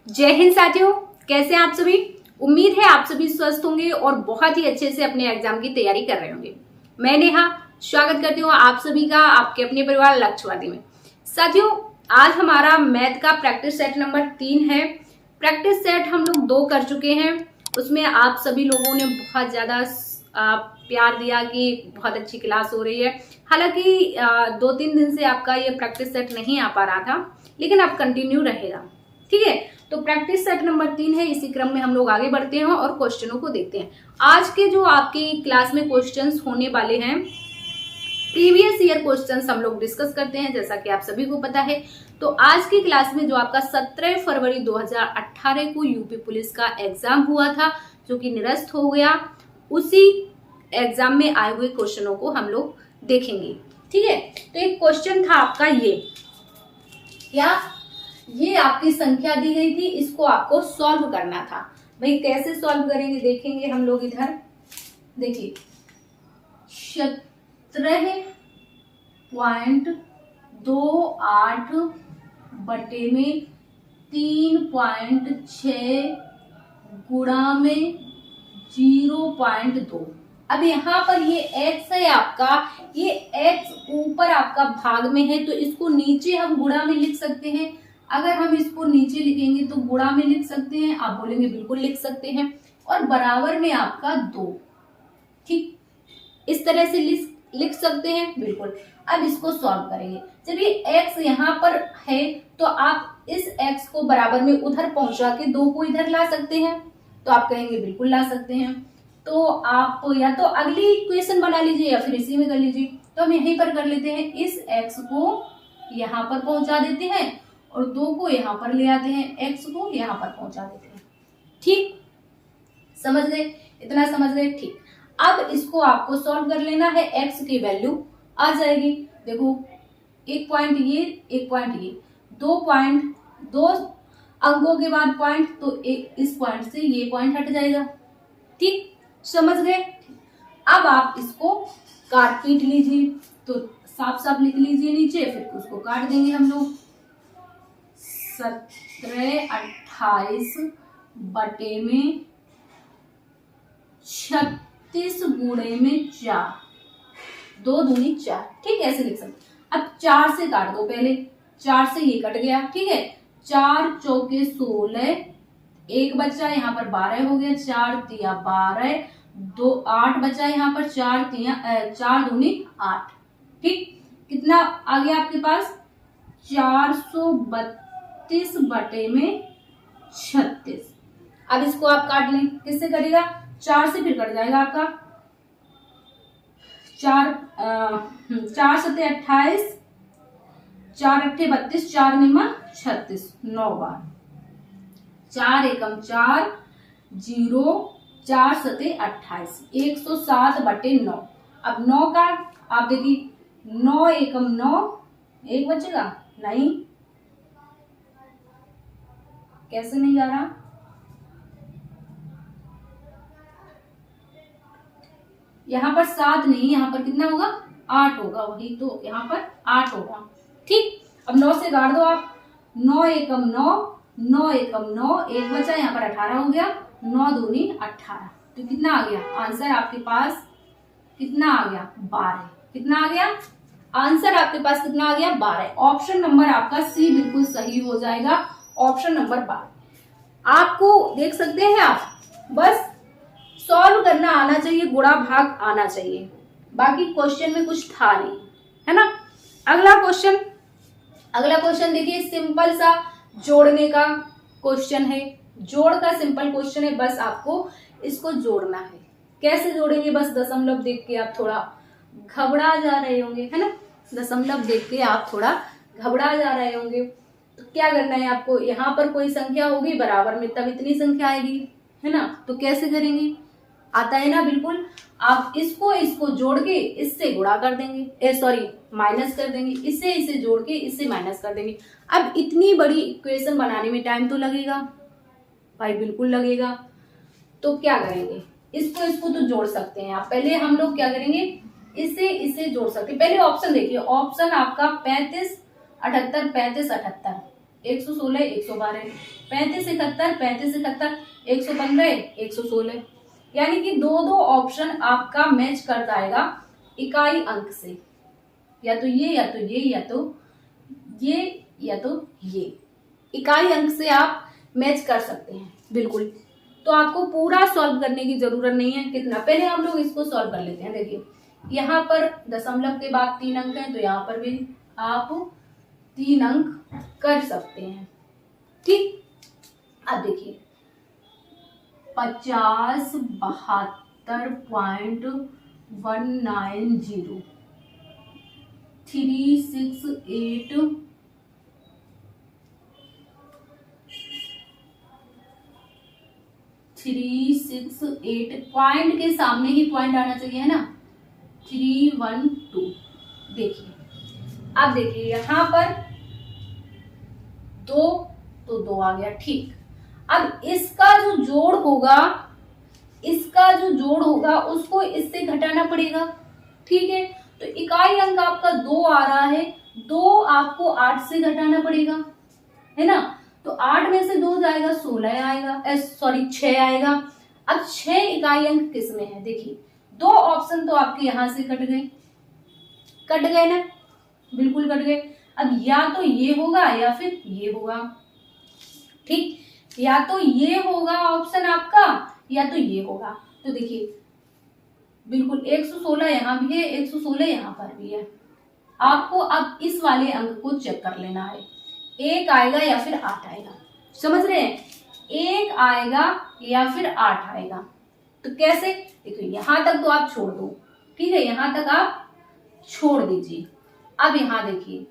जय हिंद साथियों, कैसे हैं आप सभी। उम्मीद है आप सभी स्वस्थ होंगे और बहुत ही अच्छे से अपने एग्जाम की तैयारी कर रहे होंगे। मैं नेहा स्वागत करती हूँ आप सभी का आपके अपने परिवार लक्ष्यवादी में। साथियों, आज हमारा मैथ का प्रैक्टिस सेट नंबर 3 है। प्रैक्टिस सेट हम लोग 2 कर चुके हैं। उसमें आप सभी लोगों ने बहुत ज्यादा प्यार दिया कि बहुत अच्छी क्लास हो रही है। हालांकि 2-3 दिन से आपका ये प्रैक्टिस सेट नहीं आ पा रहा था, लेकिन अब कंटिन्यू रहेगा। ठीक है, तो प्रैक्टिस सेट नंबर 3 है। इसी क्रम में हम लोग आगे बढ़ते हैं और क्वेश्चनों को देखते हैं। आज के जो आपकी क्लास में क्वेश्चंस होने वाले हैं, प्रीवियस ईयर क्वेश्चंस हम लोग डिस्कस करते हैं, जैसा कि आप सभी को पता है। तो आज की क्लास में जो आपका 17 फरवरी 2018 को यूपी पुलिस का एग्जाम हुआ था, जो कि निरस्त हो गया, उसी एग्जाम में आए हुए क्वेश्चनों को हम लोग देखेंगे। ठीक है, तो एक क्वेश्चन था आपका ये आपकी संख्या दी गई थी, इसको आपको सॉल्व करना था। भाई कैसे सॉल्व करेंगे देखेंगे हम लोग। इधर देखिए 17.28 बटे में 3.6 गुणा में 0.2। अब यहाँ पर ये x है आपका, ये x ऊपर आपका भाग में है, तो इसको नीचे हम गुणा में लिख सकते हैं। अगर हम इसको नीचे लिखेंगे तो गुणा में लिख सकते हैं, आप बोलेंगे बिल्कुल लिख सकते हैं, और बराबर में आपका 2। ठीक, इस तरह से लिख सकते हैं बिल्कुल। अब इसको सॉल्व करेंगे। जब ये x यहाँ पर है तो आप इस x को बराबर में उधर पहुंचा के 2 को इधर ला सकते हैं, तो आप कहेंगे बिल्कुल ला सकते हैं। तो आप या तो अगली इक्वेशन बना लीजिए या फिर इसी में कर लीजिए। तो हम यहीं पर कर लेते हैं, इस x को यहाँ पर पहुंचा देते हैं और 2 को यहाँ पर ले आते हैं, x को यहाँ पर पहुंचा देते हैं। ठीक, समझ गए? इतना समझ गए? ठीक। अब इसको आपको सॉल्व कर लेना है। x की वैल्यू आ जाएगी, देखो 1 पॉइंट ये 1 पॉइंट ये, 2 अंकों के बाद पॉइंट, तो इस पॉइंट से ये पॉइंट हट जाएगा। ठीक, समझ गए? अब आप इसको काट पीट लीजिए, तो साफ साफ लिख लीजिए नीचे, फिर उसको काट देंगे हम लोग। 17.28 बटे में 36 गुणे में 4, 2 दूनी 4। ठीक, ऐसे लिख सकते। अब 4 से काट दो पहले, 4 से ये कट गया। ठीक है, 4 चौके 16, 1 बचा यहाँ पर 12 हो गया, 4 तिया 12, 2 8 बचा यहाँ पर, 4 दूनी 8। ठीक, कितना आ गया आपके पास? 432 बटे में 36। अब इसको आप काट लें, किससे कटेगा? 4 से फिर कट जाएगा आपका। 4 सते 28, 4 अट्ठे 32, 4 निमा 36, 9 बार, 4 एकम 4, 0, 4 सते 28, 107 बटे 9। अब 9 का आप देखिए, 9 एकम 9, 1 बचेगा नहीं, कैसे नहीं जा रहा? यहाँ पर 7 नहीं, यहाँ पर कितना होगा? 8 होगा, वही तो यहाँ पर 8 होगा। ठीक, अब 9 से गाड़ दो आप, 9 एकम 9, 9 एकम 9, 1 बचा यहाँ पर 18 हो गया, 9 दूनी 18। तो कितना आ गया आंसर आपके पास? कितना आ गया? 12। कितना आ गया आंसर आपके पास? कितना आ गया? 12। ऑप्शन नंबर आपका सी बिल्कुल सही हो जाएगा, ऑप्शन नंबर 12। आपको देख सकते हैं, आप बस सॉल्व करना आना चाहिए, गुणा भाग आना चाहिए, बाकी क्वेश्चन में कुछ था नहीं, है ना। अगला क्वेश्चन देखिए, सिंपल सा जोड़ने का क्वेश्चन है। जोड़ का सिंपल क्वेश्चन है, बस आपको इसको जोड़ना है। कैसे जोड़ेंगे? बस दशमलव देख के आप थोड़ा घबरा जा रहे होंगे, है ना। दशमलव देख के आप थोड़ा घबरा जा रहे होंगे, तो क्या करना है आपको? यहाँ पर कोई संख्या होगी बराबर में, तब इतनी संख्या आएगी, है ना। तो कैसे करेंगे? आता है ना बिल्कुल। आप इसको जोड़ के इससे गुणा कर देंगे, माइनस कर देंगे, इसे जोड़ के इससे माइनस कर देंगे। अब इतनी बड़ी इक्वेशन बनाने में टाइम तो लगेगा भाई, बिल्कुल लगेगा। तो क्या करेंगे? इसको तो जोड़ सकते हैं आप। पहले हम लोग क्या करेंगे, इसे जोड़ सकते हैं। पहले ऑप्शन देखिए, ऑप्शन आपका 35 78 35 78, 116 112, 35 71 35 71, 115 116, यानी कि दो दो ऑप्शन आपका मैच कर जाएगा इकाई अंक से, या तो ये या तो ये या तो ये या तो ये इकाई अंक से आप मैच कर सकते हैं बिल्कुल। तो आपको पूरा सॉल्व करने की जरूरत नहीं है। कितना, पहले हम लोग इसको सॉल्व कर लेते हैं। देखिए यहाँ पर दशमलव के बाद 3 अंक हैं, तो यहाँ पर भी आप 3 अंक कर सकते हैं। ठीक, अब देखिए 50 72.190 368 368, पॉइंट के सामने ही पॉइंट आना चाहिए है ना, 312। देखिए अब देखिए यहाँ पर 2 तो 2 आ गया। ठीक, अब इसका जो जोड़ होगा उसको इससे घटाना पड़ेगा। ठीक है, तो इकाई अंक आपका 2 आ रहा है, 2 आपको 8 से घटाना पड़ेगा, है ना। तो 8 में से 2 जाएगा, 16 आएगा, 6 आएगा। अब 6 इकाई अंक किस में है, देखिए 2 ऑप्शन तो आपके यहां से कट गए ना, बिल्कुल कट गए। अब या तो ये होगा या फिर ये होगा। ठीक, या तो ये होगा ऑप्शन आपका या तो ये होगा। तो देखिए बिल्कुल 116 यहाँ भी है, 116 यहाँ पर भी है। आपको अब इस वाले अंक को चेक कर लेना है, 1 आएगा या फिर 8 आएगा। समझ रहे हैं, 1 आएगा या फिर 8 आएगा। तो कैसे, देखो यहां तक तो आप छोड़ दो, ठीक है, यहां तक आप छोड़ दीजिए। अब यहां देखिए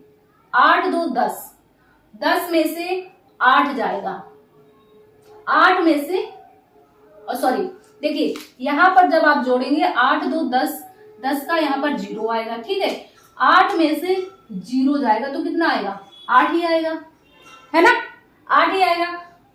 8 2 10, 10 में से 8 जाएगा, 8 में से सॉरी देखिए यहां पर जब आप जोड़ेंगे 8 2 10, 10 का यहाँ पर 0 आएगा। ठीक है, 8 में से 0 जाएगा तो कितना आएगा, 8 ही आएगा, है ना, 8 ही आएगा।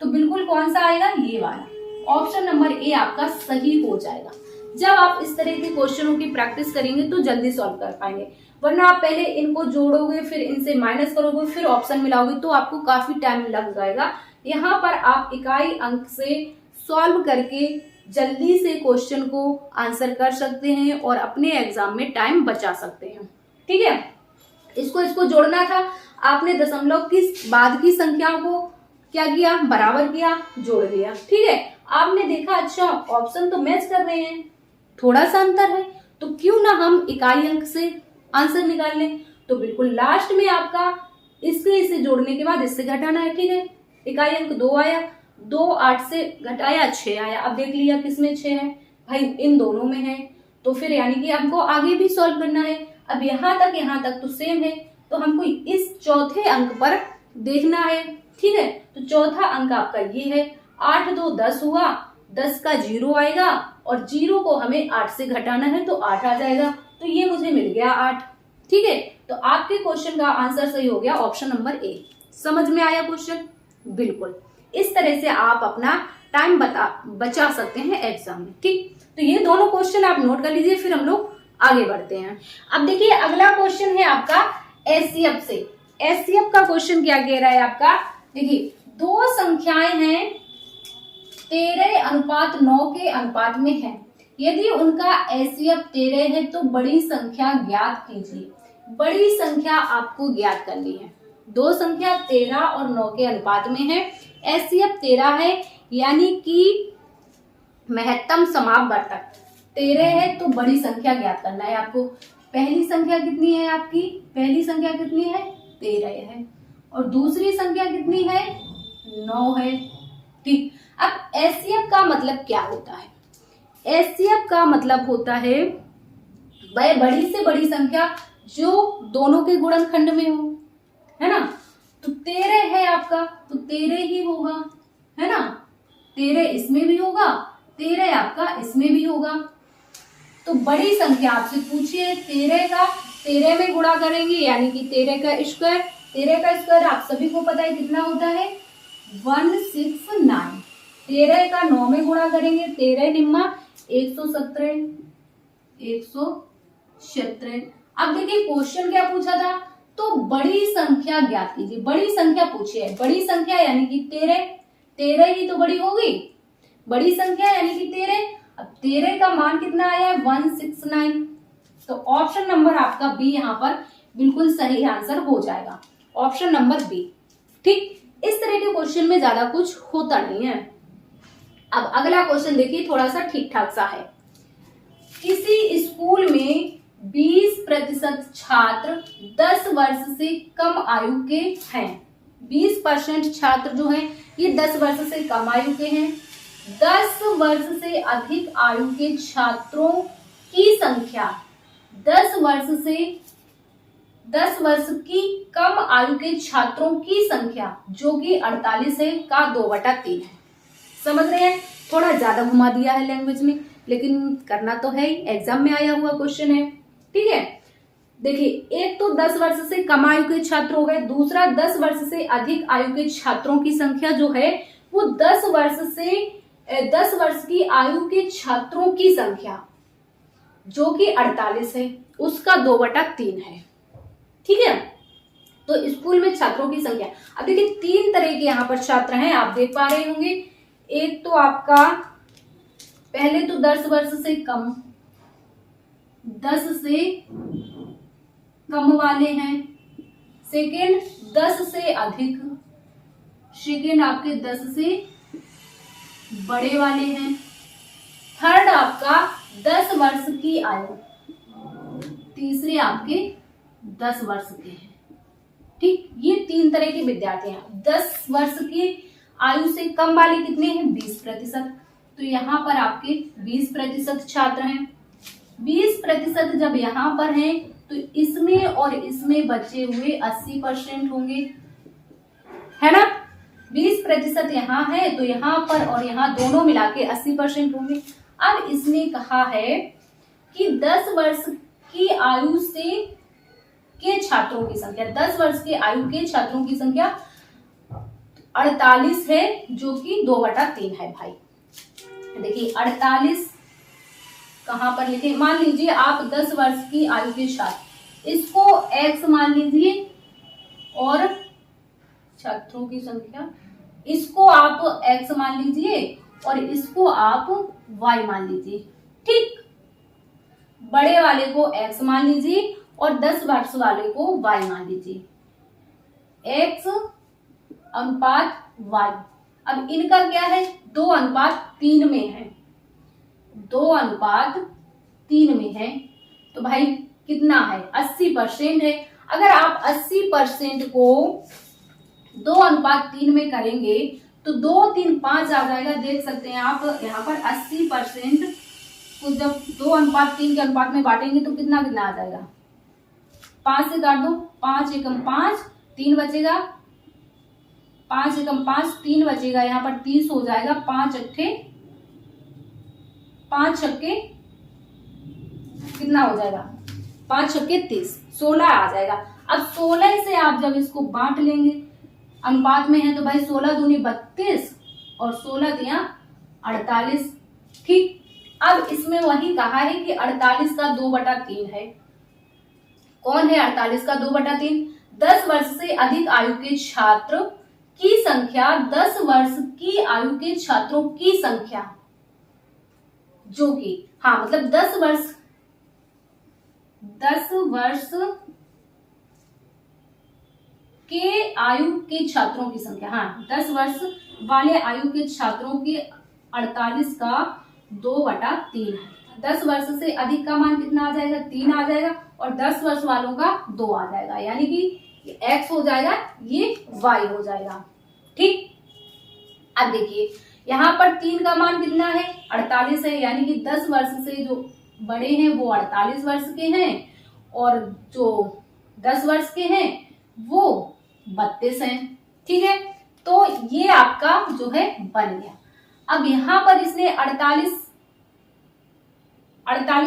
तो बिल्कुल कौन सा आएगा, ये वाला ऑप्शन नंबर ए आपका सही हो जाएगा। जब आप इस तरह के क्वेश्चनों की प्रैक्टिस करेंगे तो जल्दी सॉल्व कर पाएंगे, वरना आप पहले इनको जोड़ोगे फिर इनसे माइनस करोगे फिर ऑप्शन मिलाओगे तो आपको काफी टाइम लग जाएगा। यहाँ पर आप इकाई अंक से सॉल्व करके जल्दी से क्वेश्चन को आंसर कर सकते हैं और अपने एग्जाम में टाइम बचा सकते हैं। ठीक है, इसको जोड़ना था, आपने दशमलव की बाद की संख्याओं को क्या किया, बराबर किया, जोड़ दिया। ठीक है, आपने देखा अच्छा ऑप्शन तो मैच कर रहे हैं, थोड़ा सा अंतर है, तो क्यों ना हम इकाई अंक से आंसर निकाल लें। तो बिल्कुल लास्ट में आपका इसे जोड़ने के बाद इससे घटाना है। ठीक है, इकाई अंक 2 आया, 2 8 से घटाया 6 आया। अब देख लिया किसमें 6 है, भाई इन दोनों में है, तो फिर यानी कि हमको आगे भी सॉल्व करना है। अब यहाँ तक तो सेम है, तो हमको इस चौथे अंक पर देखना है। ठीक है, तो चौथा अंक आपका ये है, 8 2 10 हुआ, 10 का 0 आएगा और 0 को हमें 8 से घटाना है तो 8 आ जाएगा, तो ये मुझे मिल गया 8। ठीक है, तो आपके क्वेश्चन का आंसर सही हो गया ऑप्शन नंबर ए। समझ में आया क्वेश्चन, बिल्कुल इस तरह से आप अपना टाइम बचा सकते हैं एग्जाम में। ठीक, तो ये दोनों क्वेश्चन आप नोट कर लीजिए, फिर हम लोग आगे बढ़ते हैं। अब देखिए अगला क्वेश्चन है आपका एचसीएफ से। एचसीएफ का क्वेश्चन क्या कह रहा है आपका, देखिए 2 संख्याएं हैं 13:9 के अनुपात में है, यदि उनका एचसीएफ 13 है तो बड़ी संख्या ज्ञात कीजिए। बड़ी संख्या आपको ज्ञात करनी है। 2 संख्या 13 और 9 के अनुपात में है, एचसीएफ 13 है, यानी कि महत्तम समापवर्तक 13 है, तो बड़ी संख्या ज्ञात करना है आपको। पहली संख्या कितनी है आपकी, पहली संख्या कितनी है, 13 है, और दूसरी संख्या कितनी है, 9 है। ठीक, अब एचसीएफ का मतलब क्या होता है, एचसीएफ का मतलब होता है वह बड़ी से बड़ी संख्या जो दोनों के गुणनखंड में हो, है ना। तो 13 है आपका, तो 13 ही होगा, है ना, 13 इसमें भी होगा, 13 आपका इसमें भी होगा। तो बड़ी संख्या आपसे पूछिए 13 का 13 में गुणा करेंगे, यानी कि 13 का स्क्वायर, 13 का स्क्वायर आप सभी को पता है कितना होता है, 169। 13 का 9 में गुणा करेंगे, 13 निम्मा 117। अब देखिए क्वेश्चन क्या पूछा था, तो बड़ी संख्या ज्ञात कीजिए। बड़ी संख्या पूछी है, बड़ी संख्या यानी कि 13, 13 ही तो बड़ी होगी, बड़ी संख्या यानी कि 13। अब 13 का मान कितना आया है 169, तो ऑप्शन नंबर आपका बी यहाँ पर बिल्कुल सही आंसर हो जाएगा, ऑप्शन नंबर बी। ठीक, इस तरह के क्वेश्चन में ज्यादा कुछ होता नहीं है। अब अगला क्वेश्चन देखिए, थोड़ा सा ठीक ठाक सा है। किसी स्कूल में 20% छात्र 10 वर्ष से कम आयु के हैं। 20% छात्र जो हैं ये 10 वर्ष से कम आयु के हैं। 10 वर्ष से अधिक आयु के छात्रों की संख्या 10 वर्ष की कम आयु के छात्रों की संख्या जो कि 48 है का 2/3 है। समझ रहे हैं, थोड़ा ज्यादा घुमा दिया है लैंग्वेज में, लेकिन करना तो है ही, एग्जाम में आया हुआ क्वेश्चन है। ठीक है, देखिए एक तो 10 वर्ष से कम आयु के छात्र हो गए, दूसरा 10 वर्ष से अधिक आयु के छात्रों की संख्या जो है वो 10 वर्ष की आयु के छात्रों की संख्या जो कि 48 है उसका 2/3 है। ठीक है, तो स्कूल में छात्रों की संख्या, अब देखिए 3 तरह के यहाँ पर छात्र हैं, आप देख पा रहे होंगे। एक तो आपका पहले तो 10 वर्ष से कम, 10 से कम वाले हैं। सेकेंड 10 से अधिक, सेकेंड आपके 10 से बड़े वाले हैं। थर्ड आपका 10 वर्ष की आयु, तीसरे आपके 10 वर्ष के हैं। ठीक, ये 3 तरह के विद्यार्थी हैं। 10 वर्ष की आयु से कम वाले कितने हैं 20%, तो यहाँ पर आपके 20% छात्र हैं। 20% जब यहाँ पर हैं तो इसमें और इसमें बचे हुए 80% होंगे, है ना। 20% यहाँ है तो यहाँ पर और यहाँ दोनों मिला के 80% होंगे। अब इसने कहा है कि 10 वर्ष की आयु से के छात्रों की संख्या, 10 वर्ष की आयु के छात्रों की संख्या 48 है जो कि 2/3 है भाई। देखिए 48 कहां पर लिखे, मान लीजिए आप 10 वर्ष की आयु के छात्र, इसको x मान लीजिए और छात्रों की संख्या इसको आप x मान लीजिए और इसको आप y मान लीजिए। ठीक, बड़े वाले को x मान लीजिए और 10 वर्ष वाले को y मान लीजिए, x अनुपात y। अब इनका क्या है 2:3 में है, 2:3 में है, तो भाई कितना है 80% है। अगर आप 80% को 2:3 में करेंगे तो 2, 3, 5 आ जाएगा। देख सकते हैं आप यहाँ पर 80% को जब 2:3 के अनुपात में बांटेंगे तो कितना कितना आ जाएगा, 5 से काट दो, 5 एकम 5, 3 बचेगा, 5 एकम 5, 3 बचेगा, यहाँ पर 30 हो जाएगा। 5 छक्के कितना हो जाएगा, 5 छक्के 30, 16 आ जाएगा। अब 16 से आप जब इसको बांट लेंगे अनुपात में है तो भाई 16 दूनी 32 और 16 दिया 48। ठीक, अब इसमें वही कहा है कि 48 का 2/3 है। कौन है 48 का 2/3? 10 वर्ष से अधिक आयु के छात्र की संख्या 10 वर्ष की आयु के छात्रों की संख्या जो कि, हाँ मतलब 10 वर्ष के आयु के छात्रों की संख्या, हाँ 10 वर्ष वाले आयु के छात्रों की 48 का 2/3 है। 10 वर्ष से अधिक का मान कितना आ जाएगा 3 आ जाएगा और 10 वर्ष वालों का 2 आ जाएगा, यानी कि x हो जाएगा, ये y हो जाएगा। ठीक, अब देखिए यहाँ पर 3 का मान कितना है 48 है, यानी कि 10 वर्ष से जो बड़े हैं वो 48 वर्ष के हैं और जो 10 वर्ष के हैं वो 32 हैं। ठीक है, तो ये आपका जो है बन गया। अब यहाँ पर इसने 48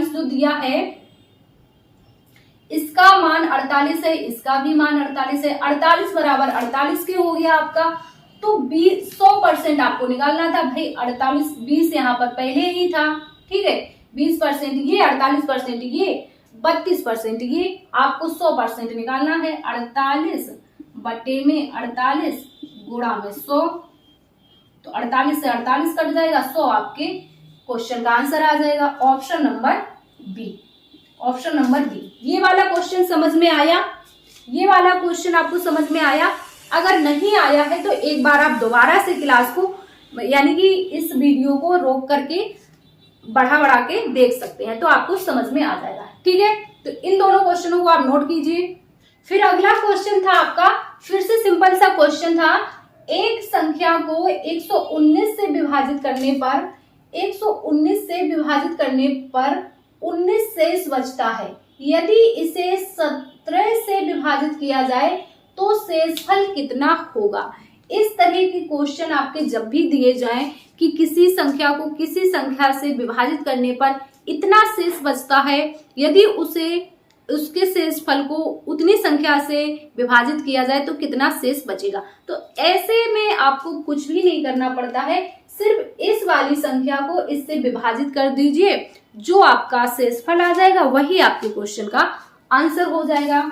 जो दिया है इसका मान 48 है, इसका भी मान 48 है। 48 बराबर 48 के हो गया आपका, तो 100% आपको निकालना था भाई। 48 20 यहाँ पर पहले ही था, ठीक है 20% ये 48% ये 32%, ये आपको 100% निकालना है। 48 बटे में 48 गुणा में 100, तो 48 से 48 कट जाएगा, 100 आपके क्वेश्चन का आंसर आ जाएगा। Option number B, option number B. ये वाला क्वेश्चन समझ में आया? ये वाला क्वेश्चन आपको समझ में आया? अगर नहीं आया है तो एक बार आप दोबारा से क्लास को, यानी कि इस वीडियो को रोक करके बढ़ा के देख सकते हैं, तो आपको समझ में आ जाएगा। ठीक है, तो इन दोनों क्वेश्चनों को आप नोट कीजिए। फिर अगला क्वेश्चन था आपका, फिर से सिंपल सा क्वेश्चन था। एक संख्या को 119 से विभाजित करने पर 119 से विभाजित करने पर 19 शेष बचता है। यदि इसे 17 से विभाजित किया जाए तो शेषफल कितना होगा? इस तरह के क्वेश्चन आपके जब भी दिए जाएं कि किसी संख्या को किसी संख्या से विभाजित करने पर इतना शेष बचता है, यदि उसके शेषफल को उतनी संख्या से विभाजित किया जाए तो कितना शेष बचेगा, तो ऐसे में आपको कुछ भी नहीं करना पड़ता है, सिर्फ इस वाली संख्या को इससे विभाजित कर दीजिए, जो आपका शेषफल आ जाएगा वही आपके क्वेश्चन का आंसर हो जाएगा।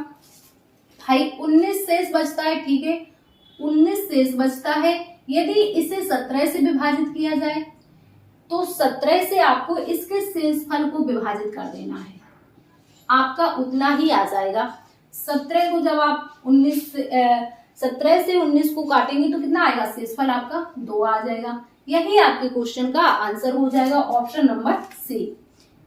भाई 19 शेष बचता है, ठीक है, 19 शेष बचता है। यदि इसे 17 से विभाजित किया जाए तो 17 से आपको इसके शेषफल को विभाजित कर देना है, आपका उतना ही आ जाएगा। 17 को जब आप 17 से 19 को काटेंगे तो कितना आएगा? शेषफल आपका 2 आ जाएगा। यही आपके क्वेश्चन का आंसर हो जाएगा, ऑप्शन नंबर सी।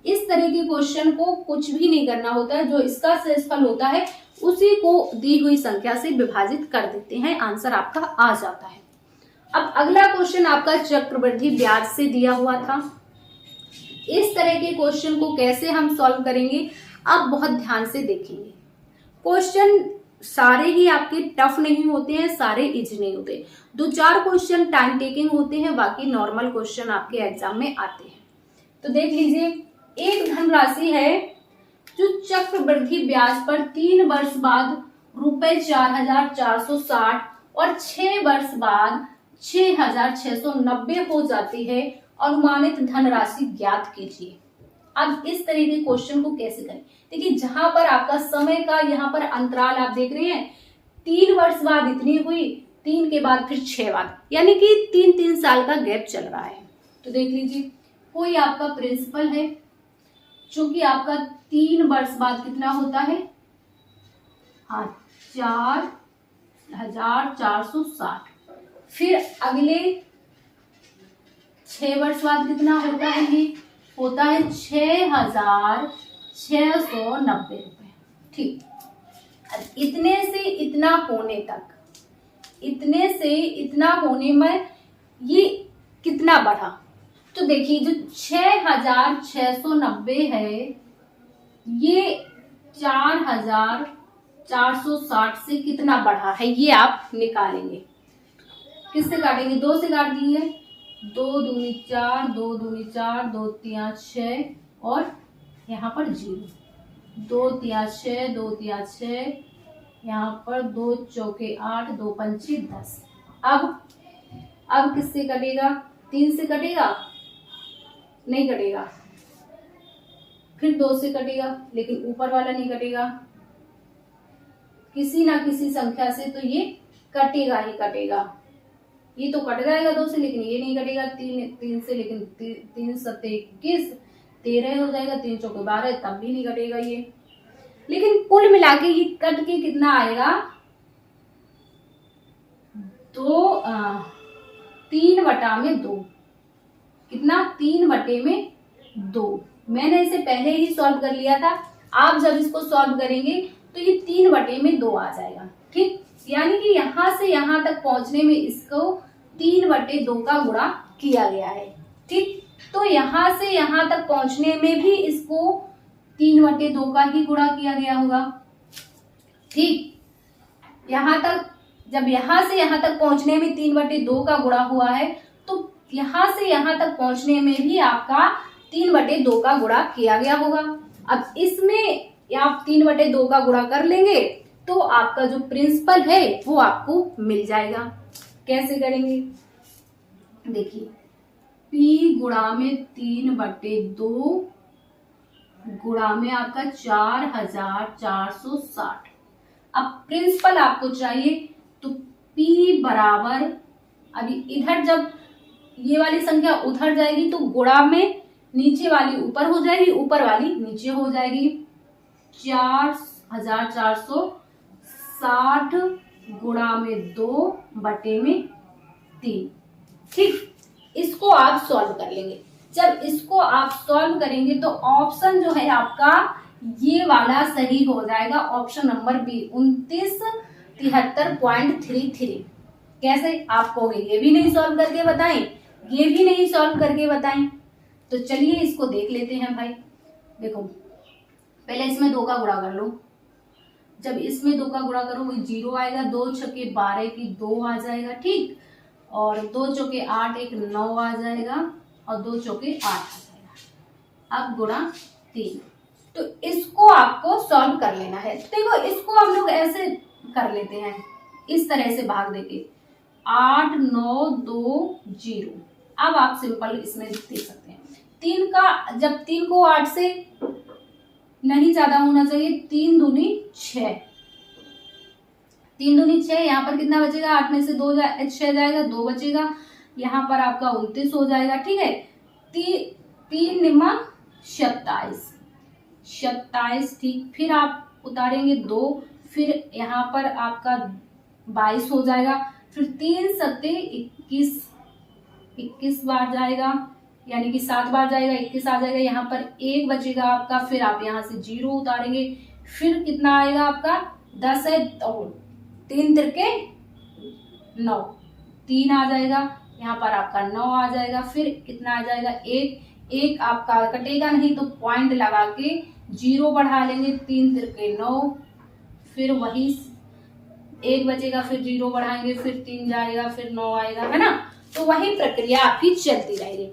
इस तरह के क्वेश्चन को कुछ भी नहीं करना होता है, जो इसका शेषफल होता है उसी को दी हुई संख्या से विभाजित कर देते हैं, आंसर आपका आ जाता है। अब अगला क्वेश्चन आपका चक्रवृद्धि ब्याज से दिया हुआ था। इस तरह के क्वेश्चन को कैसे हम सॉल्व करेंगे, आप बहुत ध्यान से देखेंगे। क्वेश्चन सारे ही आपके टफ नहीं होते हैं, सारे इजी नहीं होते, 2-4 क्वेश्चन टाइम टेकिंग होते हैं, बाकी नॉर्मल क्वेश्चन आपके एग्जाम में आते हैं। तो देख लीजिए, एक धनराशि है जो चक्रवृद्धि ब्याज पर 3 वर्ष बाद रुपए 4,460 और 6 वर्ष बाद 6,690 हो जाती है। अनुमानित धनराशि ज्ञात कीजिए। अब इस तरह के क्वेश्चन को कैसे करें? देखिए, जहां पर आपका समय का यहाँ पर अंतराल आप देख रहे हैं, 3 वर्ष बाद इतनी हुई, 3 के बाद फिर 6 बाद, यानी कि 3-3 साल का गैप चल रहा है। तो देख लीजिए, कोई आपका प्रिंसिपल है जो कि आपका 3 वर्ष बाद कितना होता है? हाँ, 4,460। फिर अगले 6 वर्ष बाद कितना होता है? ये होता है 6,690 रुपए। ठीक, इतने से इतना होने तक, इतने से इतना होने में ये कितना बढ़ा? तो देखिए, जो 6,690 है ये 4,460 से कितना बढ़ा है, ये आप निकालेंगे। किससे काटेंगे? 2 से काट दिए, 2 दूनी 4, 2 दूनी 4, 2 तिया 6 और यहाँ पर 0, 2 तिया 6, 2 तिया 6, यहाँ पर 2 चौके 8, 2 पंचे 10। अब किससे कटेगा? 3 से कटेगा? नहीं कटेगा। फिर 2 से कटेगा, लेकिन ऊपर वाला नहीं कटेगा। किसी ना किसी संख्या से तो ये कटेगा ही कटेगा। ये तो कट जाएगा 2 से, लेकिन ये नहीं कटेगा 3 से, लेकिन 3 7 21, 13 हो जाएगा, 3 चौके 12, तब भी नहीं कटेगा ये। लेकिन कुल मिला के ये कट के कितना आएगा? 3/2। कितना? 3/2। मैंने इसे पहले ही सॉल्व कर लिया था। आप जब इसको सॉल्व करेंगे तो ये 3/2 आ जाएगा। ठीक, यानी कि यहां से यहां तक पहुंचने में इसको 3/2 का गुणा किया गया है। ठीक, तो यहां से यहां तक पहुंचने में भी इसको 3/2 का ही गुणा किया गया होगा। ठीक, यहां तक, जब यहां से यहां तक पहुंचने में 3/2 का गुणा हुआ है, तो यहां से यहां तक पहुंचने में भी आपका 3/2 का गुणा किया गया होगा। अब इसमें आप 3/2 का गुणा कर लेंगे तो आपका जो प्रिंसिपल है वो आपको मिल जाएगा। कैसे करेंगे? देखिए, P गुणा में 3/2 गुणा में आपका 4460। अब प्रिंसिपल आपको चाहिए तो P बराबर, अभी इधर जब ये वाली संख्या उधर जाएगी तो गुणा में नीचे वाली ऊपर हो जाएगी, ऊपर वाली नीचे हो जाएगी। 4460 गुणा में 2 बटे में 3। ठीक, इसको आप सॉल्व कर लेंगे। जब इसको आप सॉल्व करेंगे तो ऑप्शन जो है आपका ये वाला सही हो जाएगा, ऑप्शन नंबर बी 2973.33। कैसे आप कहोगे ये भी नहीं सॉल्व करके बताएं, ये भी नहीं सॉल्व करके बताएं, तो चलिए इसको देख लेते हैं भाई। देखो पहले इसमें 2 का गुणा कर लो, जब इसमें 2 का गुणा करो वही 0 आएगा, 2 छके 12 की 2 आ जाएगा। ठीक, और 2 चौके 8 एक 9 आ जाएगा, और 2 चौके 8 आ जाएगा। अब गुणा 3, तो इसको आपको सॉल्व कर लेना है। देखो इसको हम लोग ऐसे कर लेते हैं, इस तरह से भाग देके 8 9 2 0। अब आप सिंपल इसमें देख सकते हैं 3 का, जब 3 को 8 से नहीं ज्यादा होना चाहिए, 3 दूनी 6, 3 दूनी 6, यहाँ पर कितना बचेगा, 8 में से 6 जाएगा, 2 बचेगा, यहाँ पर आपका 29 हो जाएगा। ठीक है, 3 निम्मा 27। ठीक, फिर आप उतारेंगे 2, फिर यहाँ पर आपका 22 हो जाएगा, फिर 3 सत्ते 21 बार जाएगा, यानी कि 7 बार जाएगा, 21 आ जाएगा, यहाँ पर 1 बचेगा आपका, फिर आप यहाँ से 0 उतारेंगे, फिर कितना आएगा आपका 10 है, 3 तिरके 9, 3 आ जाएगा, यहाँ पर आपका 9 आ जाएगा, फिर कितना आ जाएगा 1 आपका कटेगा नहीं तो पॉइंट लगा के 0 बढ़ा लेंगे, 3 तिरके 9, फिर वही 1 बचेगा, फिर 0 बढ़ाएंगे, फिर 3 जाएगा, फिर 9 आएगा, है ना। तो वही प्रक्रिया आपकी चलती रहेगी।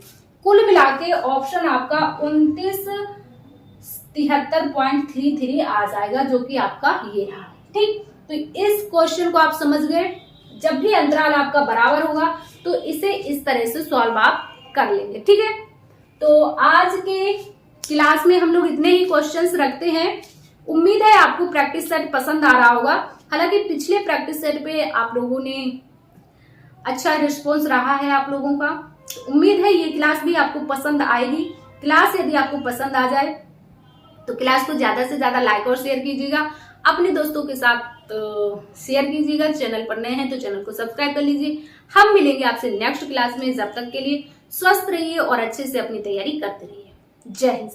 कुल मिला के ऑप्शन आपका 2973.33 आ जाएगा, जो कि आपका ये रहा। ठीक, तो इस क्वेश्चन को आप समझ गए। जब भी अंतराल आपका बराबर होगा तो इसे इस तरह से सॉल्व आप कर लेंगे। ठीक है, तो आज के क्लास में हम लोग इतने ही क्वेश्चंस रखते हैं। उम्मीद है आपको प्रैक्टिस सेट पसंद आ रहा होगा। हालांकि पिछले प्रैक्टिस सेट पे आप लोगों ने अच्छा रिस्पॉन्स रहा है आप लोगों का। उम्मीद है ये क्लास भी आपको पसंद आएगी। क्लास यदि आपको पसंद आ जाए तो क्लास को ज्यादा से ज्यादा लाइक और शेयर कीजिएगा, अपने दोस्तों के साथ शेयर कीजिएगा। चैनल पर नए हैं तो चैनल को सब्सक्राइब कर लीजिए। हम मिलेंगे आपसे नेक्स्ट क्लास में। जब तक के लिए स्वस्थ रहिए और अच्छे से अपनी तैयारी करते रहिए। जय हिंद।